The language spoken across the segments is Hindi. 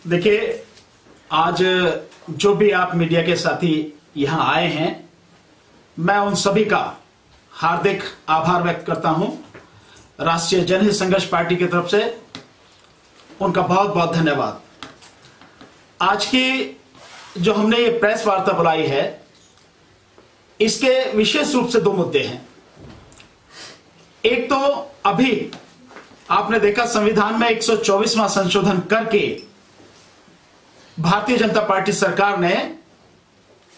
देखिए, आज जो भी आप मीडिया के साथी यहां आए हैं, मैं उन सभी का हार्दिक आभार व्यक्त करता हूं। राष्ट्रीय जनहित संघर्ष पार्टी की तरफ से उनका बहुत बहुत धन्यवाद। आज की जो हमने ये प्रेस वार्ता बुलाई है, इसके विशेष रूप से दो मुद्दे हैं। एक तो अभी आपने देखा संविधान में 124वां संशोधन करके भारतीय जनता पार्टी सरकार ने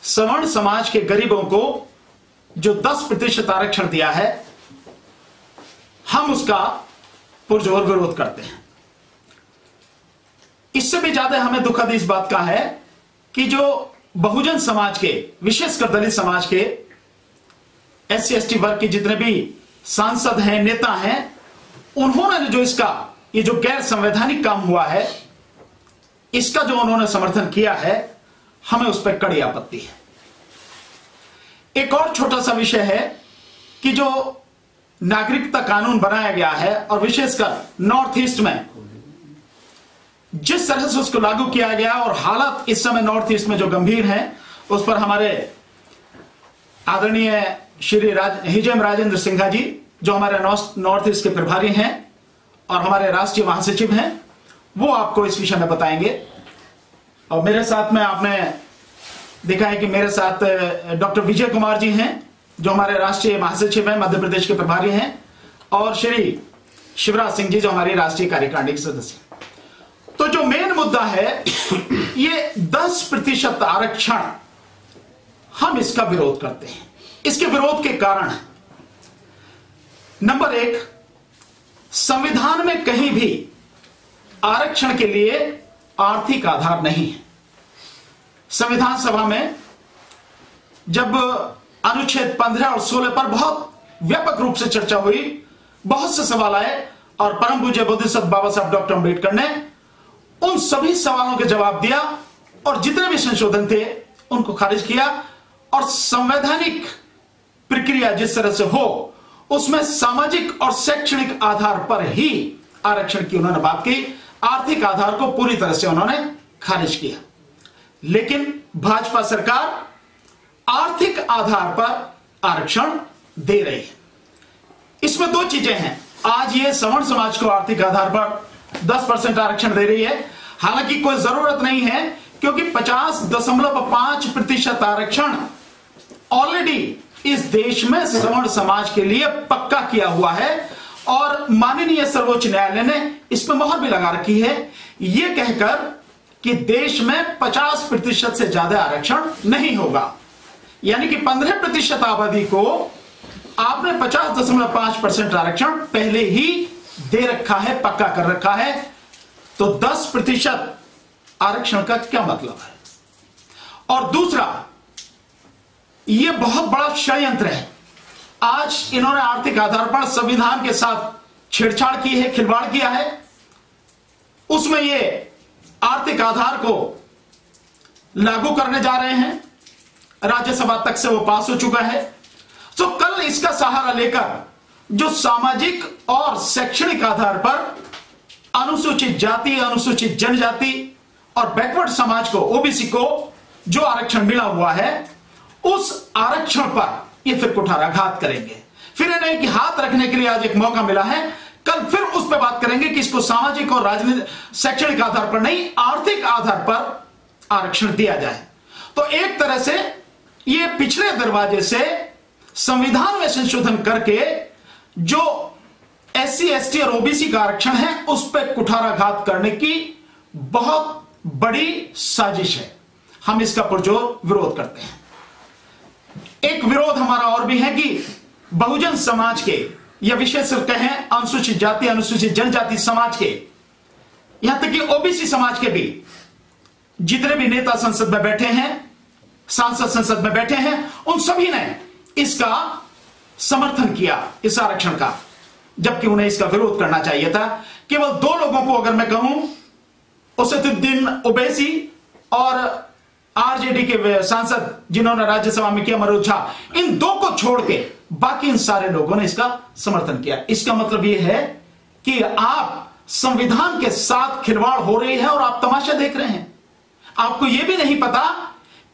सवर्ण समाज के गरीबों को जो 10% आरक्षण दिया है, हम उसका पुरजोर विरोध करते हैं। इससे भी ज्यादा हमें दुखद इस बात का है कि जो बहुजन समाज के, विशेषकर दलित समाज के, SC/ST वर्ग के जितने भी सांसद हैं, नेता हैं, उन्होंने जो ये जो गैर संवैधानिक काम हुआ है, इसका जो उन्होंने समर्थन किया है, हमें उस पर कड़ी आपत्ति है। एक और छोटा सा विषय है कि जो नागरिकता कानून बनाया गया है और विशेषकर नॉर्थ ईस्ट में जिस तरह से उसको लागू किया गया और हालात इस समय नॉर्थ ईस्ट में जो गंभीर हैं, उस पर हमारे आदरणीय श्री हिजेम राजेंद्र सिंघा जी, जो हमारे नॉर्थ ईस्ट के प्रभारी हैं और हमारे राष्ट्रीय महासचिव हैं, वो आपको इस विषय में बताएंगे। और मेरे साथ में आपने देखा है कि मेरे साथ डॉक्टर विजय कुमार जी हैं, जो हमारे राष्ट्रीय महासचिव हैं, मध्य प्रदेश के प्रभारी हैं, और श्री शिवराज सिंह जी, जो हमारी राष्ट्रीय कार्यकारिणी के सदस्य। तो जो मेन मुद्दा है, ये 10% आरक्षण, हम इसका विरोध करते हैं। इसके विरोध के कारण है, नंबर 1, संविधान में कहीं भी आरक्षण के लिए आर्थिक आधार नहीं है। संविधान सभा में जब अनुच्छेद 15 और 16 पर बहुत व्यापक रूप से चर्चा हुई, बहुत से सवाल आए और परम पूज्य बोधिसत्व बाबा साहब डॉक्टर अंबेडकर ने उन सभी सवालों के जवाब दिया और जितने भी संशोधन थे उनको खारिज किया। और संवैधानिक प्रक्रिया जिस तरह से हो, उसमें सामाजिक और शैक्षणिक आधार पर ही आरक्षण की उन्होंने बात की। आर्थिक आधार को पूरी तरह से उन्होंने खारिज किया। लेकिन भाजपा सरकार आर्थिक आधार पर आरक्षण दे रही है। इसमें दो चीजें हैं। आज ये सवर्ण समाज को आर्थिक आधार पर 10% आरक्षण दे रही है, हालांकि कोई जरूरत नहीं है, क्योंकि 50.5% आरक्षण ऑलरेडी इस देश में सवर्ण समाज के लिए पक्का किया हुआ है और माननीय सर्वोच्च न्यायालय ने इसमें मोहर भी लगा रखी है, यह कहकर कि देश में 50% से ज्यादा आरक्षण नहीं होगा। यानी कि 15% आबादी को आपने 50.5% आरक्षण पहले ही दे रखा है, पक्का कर रखा है। तो 10% आरक्षण का क्या मतलब है? और दूसरा, यह बहुत बड़ा षड्यंत्र है। आज इन्होंने आर्थिक आधार पर संविधान के साथ छेड़छाड़ की है, खिलवाड़ किया है। उसमें ये आर्थिक आधार को लागू करने जा रहे हैं, राज्यसभा तक से वो पास हो चुका है। तो कल इसका सहारा लेकर जो सामाजिक और शैक्षणिक आधार पर अनुसूचित जाति, अनुसूचित जनजाति और बैकवर्ड समाज को, ओबीसी को जो आरक्षण मिला हुआ है, उस आरक्षण पर ये फिर कुठाराघात करेंगे। फिर इन्हें कि हाथ रखने के लिए आज एक मौका मिला है, कल फिर उस पर बात करेंगे कि इसको सामाजिक और राजनीतिक शैक्षणिक आधार पर नहीं, आर्थिक आधार पर आरक्षण दिया जाए। तो एक तरह से ये पिछले दरवाजे से संविधान में संशोधन करके जो SC/ST और OBC का आरक्षण है, उस पर कुठाराघात करने की बहुत बड़ी साजिश है। हम इसका पुरजोर विरोध करते हैं। एक विरोध हमारा और भी है कि बहुजन समाज के, या विशेष कहें अनुसूचित जाति, अनुसूचित जनजाति समाज के, यहां तक कि OBC समाज के भी जितने भी नेता संसद में बैठे हैं, सांसद संसद में बैठे हैं, उन सभी ने इसका समर्थन किया, इस आरक्षण का, जबकि उन्हें इसका विरोध करना चाहिए था। केवल 2 लोगों को अगर मैं कहूं, असदुद्दीन ओवैसी और आरजेडी के सांसद जिन्होंने राज्यसभा में किया, मनोज झा, इन 2 को छोड़ के बाकी इन सारे लोगों ने इसका समर्थन किया। इसका मतलब यह है कि आप संविधान के साथ खिलवाड़ हो रही है और आप तमाशा देख रहे हैं। आपको यह भी नहीं पता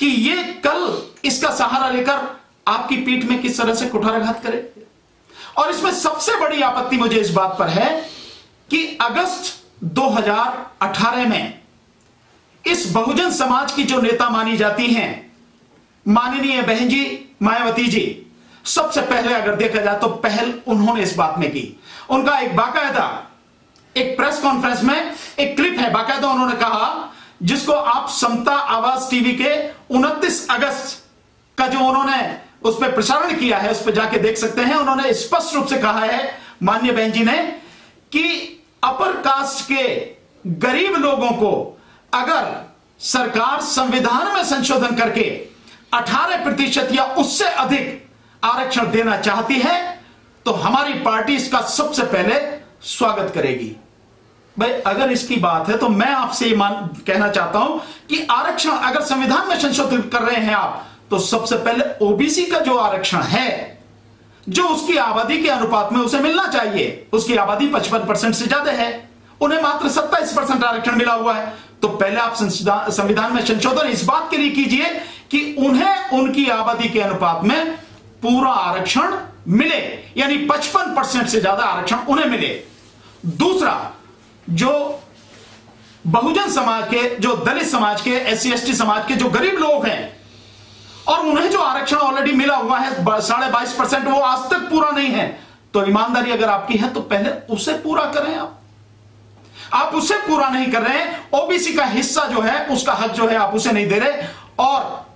कि ये कल इसका सहारा लेकर आपकी पीठ में किस तरह से कुठाराघात करे। और इसमें सबसे बड़ी आपत्ति मुझे इस बात पर है कि अगस्त 2018 में इस बहुजन समाज की जो नेता मानी जाती हैं, माननीय बहन जी मायावती जी, सबसे पहले अगर देखा जाए तो पहल उन्होंने इस बात में की। उनका एक बाकायदा एक प्रेस कॉन्फ्रेंस में एक क्लिप है, बाकायदा उन्होंने कहा, जिसको आप समता आवाज टीवी के 29 अगस्त का जो उन्होंने उस पर प्रसारण किया है, उस पर जाके देख सकते हैं। उन्होंने स्पष्ट रूप से कहा है माननीय बहन जी ने कि अपर कास्ट के गरीब लोगों को अगर सरकार संविधान में संशोधन करके 18% या उससे अधिक आरक्षण देना चाहती है तो हमारी पार्टी इसका सबसे पहले स्वागत करेगी। भाई अगर इसकी बात है तो मैं आपसे कहना चाहता हूं कि आरक्षण अगर संविधान में संशोधित कर रहे हैं आप, तो सबसे पहले ओबीसी का जो आरक्षण है, जो उसकी आबादी के अनुपात में उसे मिलना चाहिए, उसकी आबादी 55% से ज्यादा है, उन्हें मात्र 27% आरक्षण मिला हुआ है। तो पहले आप संविधान में संशोधन इस बात के लिए कीजिए कि उन्हें उनकी आबादी के अनुपात में पूरा आरक्षण मिले, यानी 55% से ज्यादा आरक्षण उन्हें मिले। दूसरा, जो बहुजन समाज के, जो दलित समाज के, SC/ST समाज के जो गरीब लोग हैं और उन्हें जो आरक्षण ऑलरेडी मिला हुआ है 22.5%, वो आज तक पूरा नहीं है, तो ईमानदारी अगर आपकी है तो पहले उसे पूरा करें। आप उसे पूरा नहीं कर रहे हैं, ओबीसी का हिस्सा जो है, उसका हक जो है आप उसे नहीं दे रहे, और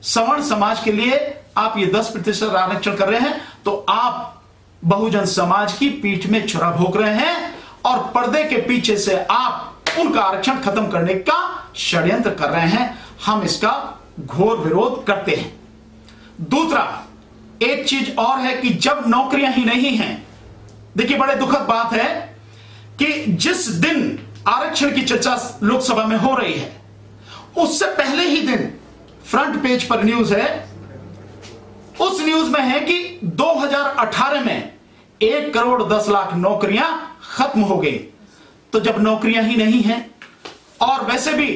सवर्ण समाज के लिए आप ये 10% आरक्षण कर रहे हैं, तो आप बहुजन समाज की पीठ में छुरा भोंक रहे हैं और पर्दे के पीछे से आप उनका आरक्षण खत्म करने का षड्यंत्र कर रहे हैं। हम इसका घोर विरोध करते हैं। दूसरा, एक चीज और है कि जब नौकरियां ही नहीं हैं, देखिए बड़े दुखद बात है कि जिस दिन आरक्षण की चर्चा लोकसभा में हो रही है, उससे पहले ही दिन फ्रंट पेज पर न्यूज है, उस न्यूज में है कि 2018 में 1,10,00,000 नौकरियां खत्म हो गई। तो जब नौकरियां ही नहीं हैं और वैसे भी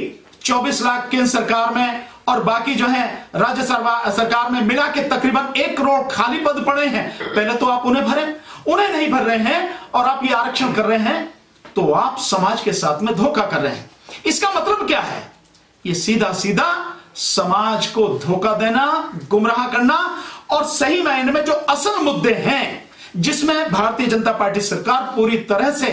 24 लाख केंद्र सरकार में और बाकी जो है राज्य सरकार में मिला के तकरीबन 1 करोड़ खाली पद पड़े हैं, पहले तो आप उन्हें भरें, उन्हें नहीं भर रहे हैं और आप ये आरक्षण कर रहे हैं, तो आप समाज के साथ में धोखा कर रहे हैं। इसका मतलब क्या है? ये सीधा सीधा समाज को धोखा देना, गुमराह करना, और सही मायने में जो असल मुद्दे हैं जिसमें भारतीय जनता पार्टी सरकार पूरी तरह से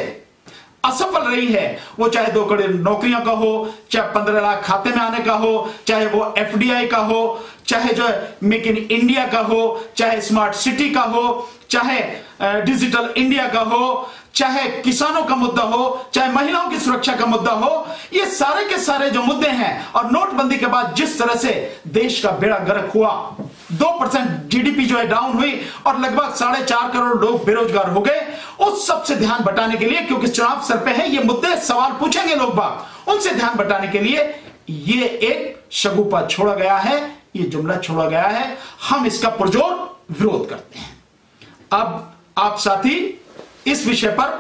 असफल रही है, वो चाहे 2 करोड़ नौकरियों का हो, चाहे 15 लाख खाते में आने का हो, चाहे वो FDI का हो, चाहे जो मेक इन इंडिया का हो, चाहे स्मार्ट सिटी का हो, चाहे डिजिटल इंडिया का हो, चाहे किसानों का मुद्दा हो, चाहे महिलाओं की सुरक्षा का मुद्दा हो, ये सारे के सारे जो मुद्दे हैं, और नोटबंदी के बाद जिस तरह से देश का बेड़ा गर्क हुआ, 2% GDP जो है डाउन हुई और लगभग 4.5 करोड़ लोग बेरोजगार हो गए, उस सब से ध्यान बटाने के लिए, क्योंकि चुनाव सर पे है, ये मुद्दे सवाल पूछेंगे लोग बाग, उनसे ध्यान बटाने के लिए ये एक शगुफा छोड़ा गया है, ये जुमला छोड़ा गया है। हम इसका पुरजोर विरोध करते हैं। अब आप साथी इस विषय पर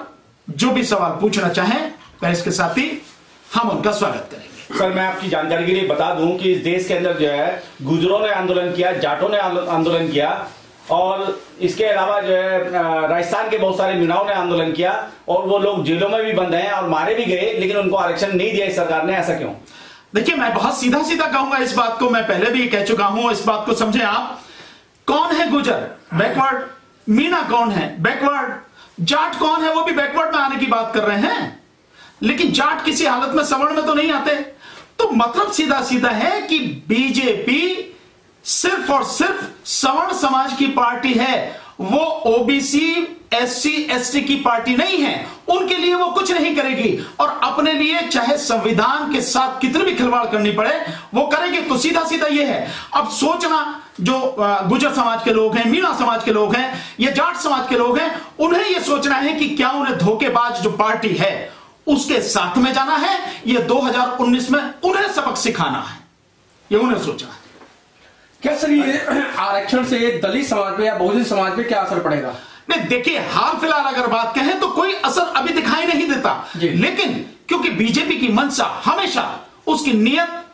जो भी सवाल पूछना चाहें, प्रेस के साथी, हम उनका स्वागत करेंगे। सर, मैं आपकी जानकारी के लिए बता दूं कि इस देश के अंदर जो है गुजरों ने आंदोलन किया, जाटों ने आंदोलन किया, और इसके अलावा जो है राजस्थान के बहुत सारे मीणाओं ने आंदोलन किया, और वो लोग जेलों में भी बंद हैं और मारे भी गए, लेकिन उनको आरक्षण नहीं दिया इस सरकार ने। ऐसा क्यों? देखिए, मैं बहुत सीधा सीधा कहूंगा इस बात को, मैं पहले भी कह चुका हूं, इस बात को समझे आप। कौन है गुजर? बैकवर्ड। मीना कौन है? बैकवर्ड। जाट कौन है? वो भी बैकवर्ड में आने की बात कर रहे हैं, लेकिन जाट किसी हालत में सवर्ण में तो नहीं आते। तो मतलब सीधा सीधा है कि बीजेपी सिर्फ और सिर्फ सवर्ण समाज की पार्टी है, वो ओबीसी SC/ST की पार्टी नहीं है। उनके लिए वो कुछ नहीं करेगी, और अपने लिए चाहे संविधान के साथ कितनी भी खिलवाड़ करनी पड़े वो करेगी। तो सीधा सीधा ये है। अब सोचना, जो गुजर समाज के लोग हैं, मीणा समाज के लोग हैं, या जाट समाज के लोग हैं, उन्हें यह सोचना है कि क्या उन्हें धोखेबाज जो पार्टी है उसके साथ में जाना है, ये 2019 में उन्हें सबक सिखाना है, ये उन्हें सोचना है। क्या सर ये आरक्षण से दलित समाज पे या बहुजन समाज पे क्या असर पड़ेगा? नहीं, देखिए हाल फिलहाल अगर बात कहें तो कोई असर अभी दिखाई नहीं देता, लेकिन क्योंकि बीजेपी की मंशा हमेशा उसकी नीयत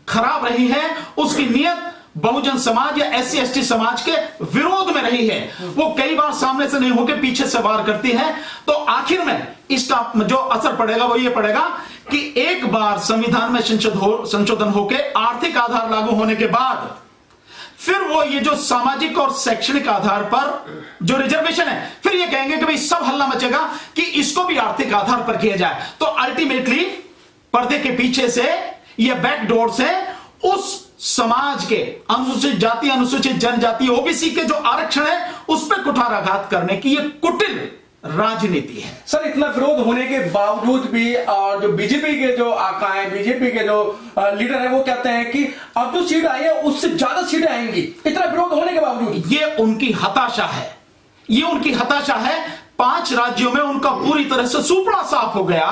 खराब रही है, उसकी नीयत बहुजन समाज या एससी एसटी समाज के विरोध में रही है, वो कई बार सामने से नहीं होकर पीछे से वार करती है, तो आखिर में इसका जो असर पड़ेगा वो ये पड़ेगा कि एक बार संविधान में संशोधन होकर आर्थिक आधार लागू होने के बाद फिर वो ये जो सामाजिक और शैक्षणिक आधार पर जो रिजर्वेशन है, फिर ये कहेंगे कि भाई सब हल्ला मचेगा कि इसको भी आर्थिक आधार पर किया जाए। तो अल्टीमेटली पर्दे के पीछे से या बैकडोर से उस समाज के अनुसूचित जाति, अनुसूचित जनजाति, ओबीसी के जो आरक्षण है उस पर कुठाराघात करने की ये कुटिल राजनीति है। सर, इतना विरोध होने के बावजूद भी और जो बीजेपी के जो आकाएं, बीजेपी के जो लीडर है वो कहते हैं कि अब जो सीट आई है उससे ज्यादा सीटें आएंगी, इतना विरोध होने के बावजूद। ये उनकी हताशा है, ये उनकी हताशा है। 5 राज्यों में उनका पूरी तरह से सुपड़ा साफ हो गया।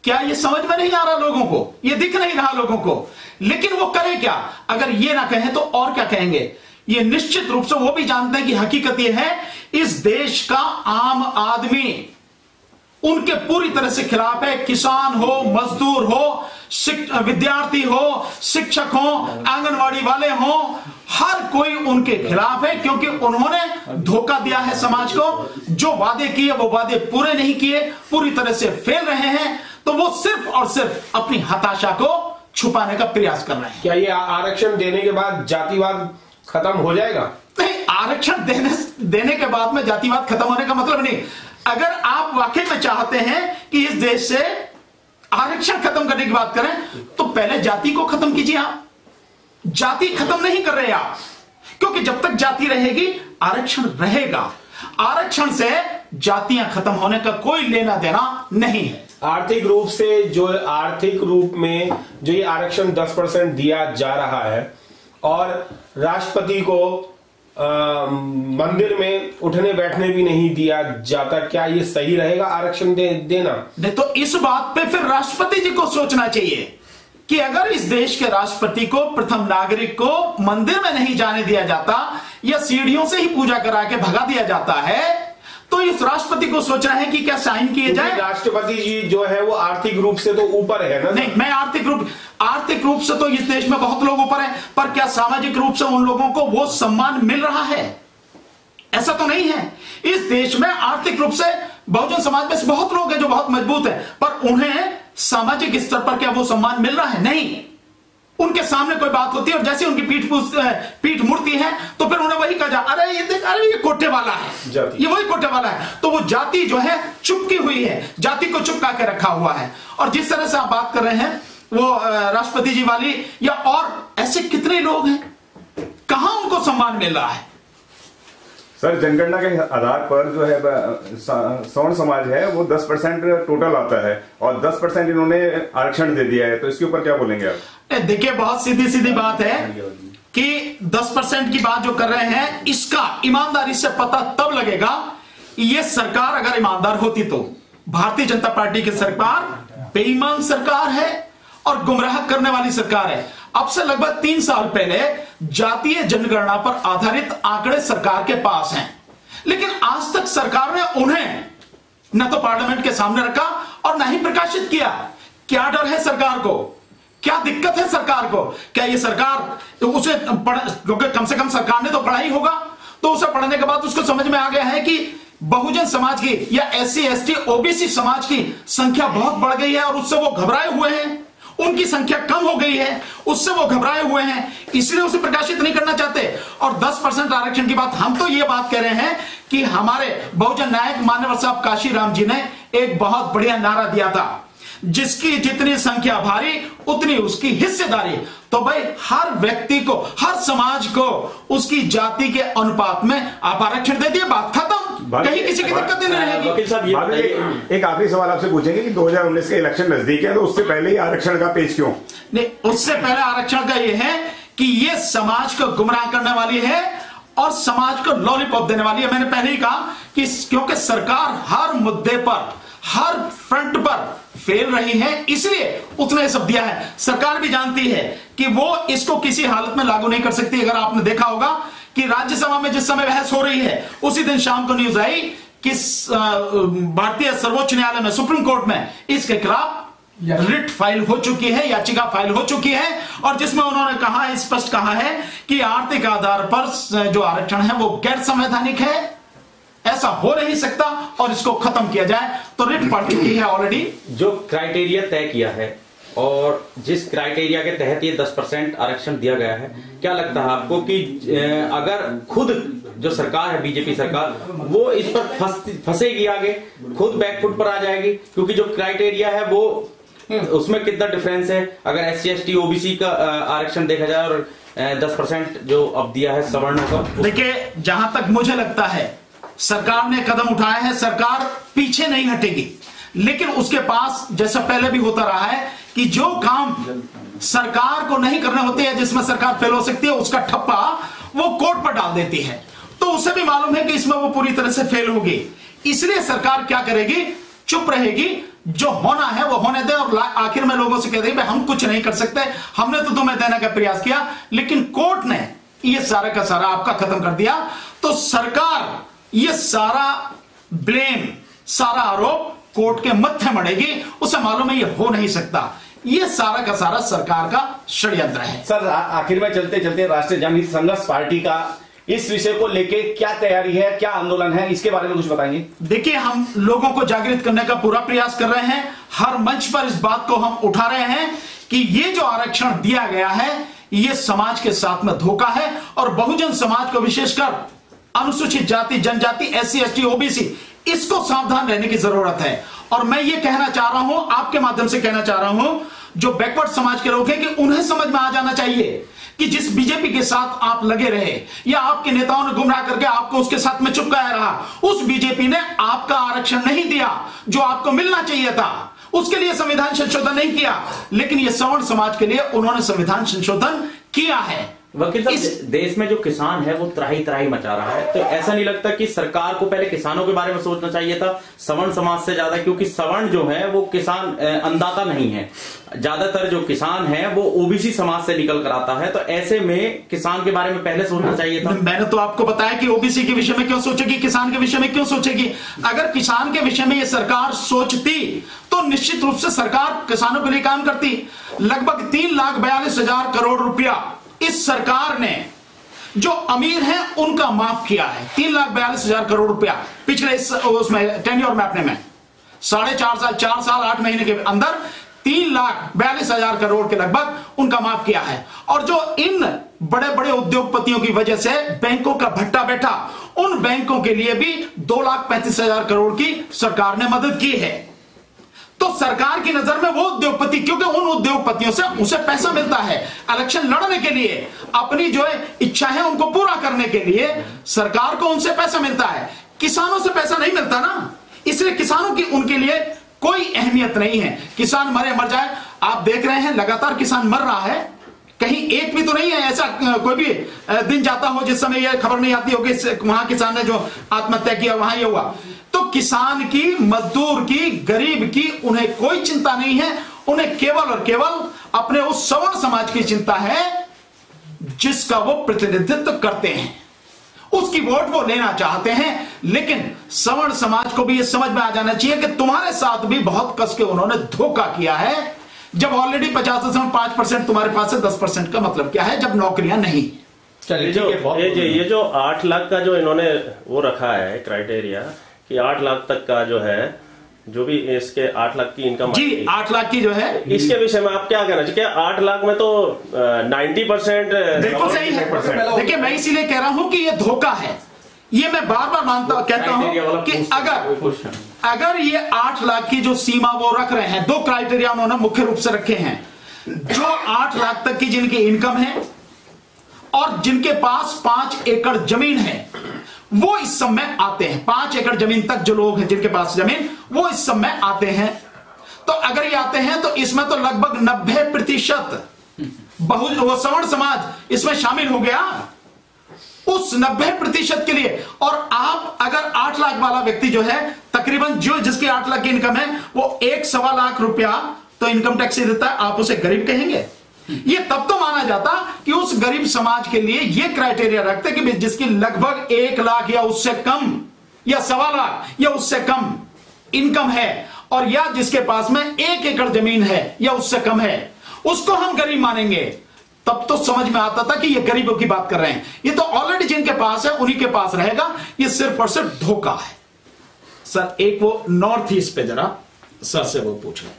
क्या ये समझ में नहीं आ रहा लोगों को, ये दिख नहीं रहा लोगों को, लेकिन वो करें क्या? अगर ये ना कहें तो और क्या कहेंगे? ये निश्चित रूप से वो भी जानते हैं कि हकीकत ये है, इस देश का आम आदमी उनके पूरी तरह से खिलाफ है। किसान हो, मजदूर हो, विद्यार्थी हो, शिक्षक हो, आंगनवाड़ी वाले हो, हर कोई उनके खिलाफ है, क्योंकि उन्होंने धोखा दिया है समाज को। जो वादे किए वो वादे पूरे नहीं किए, पूरी तरह से फेल रहे हैं। तो वो सिर्फ और सिर्फ अपनी हताशा को छुपाने का प्रयास कर रहे हैं। क्या ये आरक्षण देने के बाद जातिवाद खत्म हो जाएगा? नहीं, आरक्षण देने के बाद में जातिवाद खत्म होने का मतलब नहीं। अगर आप वाकई में चाहते हैं कि इस देश से आरक्षण खत्म करने की बात करें तो पहले जाति को खत्म कीजिए। आप जाति खत्म नहीं कर रहे आप, क्योंकि जब तक जाति रहेगी आरक्षण रहेगा। आरक्षण से जातियां खत्म होने का कोई लेना देना नहीं है। आर्थिक रूप से जो आर्थिक रूप में जो ये आरक्षण 10% दिया जा रहा है और राष्ट्रपति को मंदिर में उठने बैठने भी नहीं दिया जाता, क्या ये सही रहेगा आरक्षण देना? नहीं, तो इस बात पे फिर राष्ट्रपति जी को सोचना चाहिए कि अगर इस देश के राष्ट्रपति को, प्रथम नागरिक को मंदिर में नहीं जाने दिया जाता या सीढ़ियों से ही पूजा करा के भगा दिया जाता है, तो इस राष्ट्रपति को सोचना है कि क्या साइन किए जाए। राष्ट्रपति जी जो है वो आर्थिक रूप से तो ऊपर है ना? नहीं, मैं आर्थिक रूप से तो इस देश में बहुत लोग ऊपर हैं, पर क्या सामाजिक रूप से उन लोगों को वो सम्मान मिल रहा है? ऐसा तो नहीं है। इस देश में आर्थिक रूप से बहुजन समाज में से बहुत लोग हैं जो बहुत मजबूत हैं, पर उन्हें सामाजिक स्तर पर क्या वो सम्मान मिल रहा है? नहीं। उनके सामने कोई बात होती है और जैसे उनकी पीठ मुड़ती है तो फिर उन्हें वही कहा जा, अरे ये देख, अरे ये कोटे वाला है, ये वही कोटे वाला है। तो वो जाति जो है चुपकी हुई है, जाति को चुपका के रखा हुआ है। और जिस तरह से आप बात कर रहे हैं वो राष्ट्रपति जी वाली, या और ऐसे कितने लोग हैं, कहां उनको सम्मान मिल रहा है? सर, जनगणना के आधार पर जो है सवर्ण समाज है वो 10% टोटल आता है और 10% इन्होंने आरक्षण दे दिया है, तो इसके ऊपर क्या बोलेंगे आप? देखिए, बहुत सीधी बात है कि 10% की बात जो कर रहे हैं इसका ईमानदारी से पता तब लगेगा, ये सरकार अगर ईमानदार होती तो। भारतीय जनता पार्टी की सरकार बेईमान सरकार है और गुमराह करने वाली सरकार है। अब से लगभग 3 साल पहले जातीय जनगणना पर आधारित आंकड़े सरकार के पास हैं, लेकिन आज तक सरकार ने उन्हें न तो पार्लियामेंट के सामने रखा और न ही प्रकाशित किया। क्या डर है सरकार को? क्या दिक्कत है सरकार को? क्या ये सरकार उसे क्योंकि कम से कम सरकार ने तो पढ़ा ही होगा, तो उसे पढ़ने के बाद उसको समझ में आ गया है कि बहुजन समाज की या एससी एसटी ओबीसी समाज की संख्या बहुत बढ़ गई है और उससे वो घबराए हुए हैं। उनकी संख्या कम हो गई है, उससे वो घबराए हुए हैं, इसलिए उसे प्रकाशित नहीं करना चाहते। और 10% आरक्षण की बात, हम तो ये बात कह रहे हैं कि हमारे बहुजन नायक मान्यवर साहब काशीराम जी ने एक बहुत बढ़िया नारा दिया था, जिसकी जितनी संख्या भारी उतनी उसकी हिस्सेदारी। तो भाई हर व्यक्ति को, हर समाज को उसकी जाति के अनुपात में आप आरक्षण दे दिए, बात खत्म, कहीं किसी की दिक्कत नहीं रहेगी। वकील साहब, एक आखिरी सवाल आपसे पूछेंगे कि 2019 के इलेक्शन नजदीक है, तो उससे पहले ही आरक्षण का पेश क्यों? नहीं, उससे पहले आरक्षण का यह है कि यह समाज को गुमराह करने वाली है और समाज को लॉलीपॉप देने वाली है। मैंने पहले ही कहा कि क्योंकि सरकार हर मुद्दे पर, हर फ्रंट पर फेल रही है, इसलिए उसने सब दिया है। सरकार भी जानती है कि वो इसको किसी हालत में लागू नहीं कर सकती। अगर आपने देखा होगा कि राज्यसभा में जिस समय बहस हो रही है उसी दिन शाम को न्यूज आई कि भारतीय सर्वोच्च न्यायालय में, सुप्रीम कोर्ट में इसके खिलाफ रिट फाइल हो चुकी है, याचिका फाइल हो चुकी है, और जिसमें उन्होंने कहा, स्पष्ट कहा है कि आर्थिक आधार पर जो आरक्षण है वो गैर संवैधानिक है, ऐसा हो नहीं सकता और इसको खत्म किया जाए। तो रिट पड़ चुकी है ऑलरेडी। जो क्राइटेरिया तय किया है और जिस क्राइटेरिया के तहत ये 10% आरक्षण दिया गया है, क्या लगता है आपको कि अगर खुद जो सरकार है, बीजेपी सरकार, वो इस पर फंसेगी, आगे खुद बैकफुट पर आ जाएगी? क्योंकि जो क्राइटेरिया है वो उसमें कितना डिफरेंस है अगर SC ST OBC का आरक्षण देखा जाए और 10% जो अब दिया है सवर्णों का। देखिए, जहां तक मुझे लगता है सरकार ने कदम उठाया है, सरकार पीछे नहीं हटेगी, लेकिन उसके पास जैसा पहले भी होता रहा है कि जो काम सरकार को नहीं करने होते हैं, जिसमें सरकार फेल हो सकती है, उसका ठप्पा वो कोर्ट पर डाल देती है। तो उसे भी मालूम है कि इसमें वो पूरी तरह से फेल होगी, इसलिए सरकार क्या करेगी, चुप रहेगी, जो होना है वो होने दे, और आखिर में लोगों से कह देगी हम कुछ नहीं कर सकते, हमने तो तुम्हें देने का प्रयास किया, लेकिन कोर्ट ने ये सारा का सारा आपका खत्म कर दिया। तो सरकार ये सारा ब्लेम, सारा आरोप कोर्ट के मत्थे मड़ेगी, उसे मालूम है ये हो नहीं सकता। ये सारा का सारा सरकार का षड्यंत्र है। सर, आखिर में चलते चलते राष्ट्रीय जनहित संघर्ष पार्टी का इस विषय को लेके क्या तैयारी है, क्या आंदोलन है, इसके बारे में कुछ बताएंगे? देखिए, हम लोगों को जागृत करने का पूरा प्रयास कर रहे हैं, हर मंच पर इस बात को हम उठा रहे हैं कि ये जो आरक्षण दिया गया है ये समाज के साथ में धोखा है, और बहुजन समाज को, विशेषकर अनुसूचित जाति, जनजाति, SC ST OBC, इसको सावधान रहने की जरूरत है। और मैं ये कहना चाह रहा हूं, आपके माध्यम से कहना चाह रहा हूं, जो बैकवर्ड समाज के लोग हैं, कि उन्हें समझ में आ जाना चाहिए कि जिस बीजेपी के साथ आप लगे रहे या आपके नेताओं ने गुमराह करके आपको उसके साथ में चुपकाया रहा, उस बीजेपी ने आपका आरक्षण नहीं दिया जो आपको मिलना चाहिए था, उसके लिए संविधान संशोधन नहीं किया, लेकिन यह सवर्ण समाज के लिए उन्होंने संविधान संशोधन किया है। वकील साहब, देश में जो किसान है वो त्राही त्राही मचा रहा है, तो ऐसा नहीं लगता कि सरकार को पहले किसानों के बारे में सोचना चाहिए था सवर्ण समाज से ज्यादा? क्योंकि सवर्ण जो है वो किसान अन्नदाता नहीं है, ज्यादातर जो किसान है वो OBC समाज से निकल कर आता है, तो ऐसे में किसान के बारे में पहले सोचना चाहिए था। मैंने तो आपको बताया कि OBC के विषय में क्यों सोचेगी, किसान के विषय में क्यों सोचेगी। अगर किसान के विषय में ये सरकार सोचती तो निश्चित रूप से सरकार किसानों के लिए काम करती। लगभग 3,42,000 करोड़ रुपया इस सरकार ने जो अमीर हैं उनका माफ किया है। 3,42,000 करोड़ रुपया पिछले उसमें टेन्योर में अपने में 4.5 साल, 4 साल 8 महीने के अंदर 3,42,000 करोड़ के लगभग उनका माफ किया है। और जो इन बड़े बड़े उद्योगपतियों की वजह से बैंकों का भट्टा बैठा, उन बैंकों के लिए भी 2,35,000 करोड़ की सरकार ने मदद की है। तो सरकार की नजर में वो उद्योगपति, क्योंकि उन उद्योगपतियों से उसे पैसा मिलता है इलेक्शन लड़ने के लिए, अपनी जो इच्छा है उनको पूरा करने के लिए सरकार को उनसे पैसा मिलता है, किसानों से पैसा नहीं मिलता ना, इसलिए किसानों की उनके लिए कोई अहमियत नहीं है। किसान मरे मर जाए, आप देख रहे हैं लगातार किसान मर रहा है, कहीं एक भी तो नहीं है ऐसा कोई भी दिन जाता हो जिस समय यह खबर नहीं आती हो कि वहां किसान ने जो आत्महत्या किया वहां ये हुआ। तो किसान की, मजदूर की, गरीब की उन्हें कोई चिंता नहीं है, उन्हें केवल और केवल अपने उस सवर्ण समाज की चिंता है जिसका वो प्रतिनिधित्व करते हैं, उसकी वोट वो लेना चाहते हैं। लेकिन सवर्ण समाज को भी ये समझ में आ जाना चाहिए कि तुम्हारे साथ भी बहुत कस के उन्होंने धोखा किया है। जब ऑलरेडी 50.5% तुम्हारे पास है, 10% का मतलब क्या है जब नौकरियां नहीं। ये जो 8 लाख का जो इन्होंने वो रखा है क्राइटेरिया कि 8 लाख तक का जो है, जो भी इसके 8 लाख की इनकम जी 8 लाख की जो है, इसके विषय में आप क्या कहना चाहिए? 8 लाख में तो 90% बिल्कुल सही है। देखिए, मैं इसीलिए कह रहा हूं कि ये धोखा है। ये मैं बार बार कहता हूं कि अगर ये 8 लाख की जो सीमा वो रख रहे हैं, 2 क्राइटेरिया उन्होंने मुख्य रूप से रखे हैं। जो 8 लाख तक की जिनकी इनकम है और जिनके पास 5 एकड़ जमीन है वो इस सब में आते हैं। 5 एकड़ जमीन तक जो लोग हैं जिनके पास जमीन, वो इस सब में आते हैं। तो अगर ये आते हैं तो इसमें तो लगभग 90% वो सवर्ण समाज इसमें शामिल हो गया, उस 90% के लिए। और आप अगर 8 लाख वाला व्यक्ति जो है, तकरीबन जो जिसकी 8 लाख की इनकम है वो 1.25 लाख रुपया तो इनकम टैक्स से देता है, आप उसे गरीब कहेंगे? ये तब तो माना जाता कि उस गरीब समाज के लिए ये क्राइटेरिया रखते कि जिसकी लगभग 1 लाख या उससे कम या 1.25 लाख या उससे कम इनकम है, और या जिसके पास में 1 एकड़ जमीन है या उससे कम है, उसको हम गरीब मानेंगे। तब तो समझ में आता था कि ये गरीबों की बात कर रहे हैं। ये तो ऑलरेडी जिनके पास है उन्हीं के पास रहेगा। ये सिर्फ और सिर्फ धोखा है। सर एक वो नॉर्थ ईस्ट पे जरा सर से वो पूछ रहे हैं।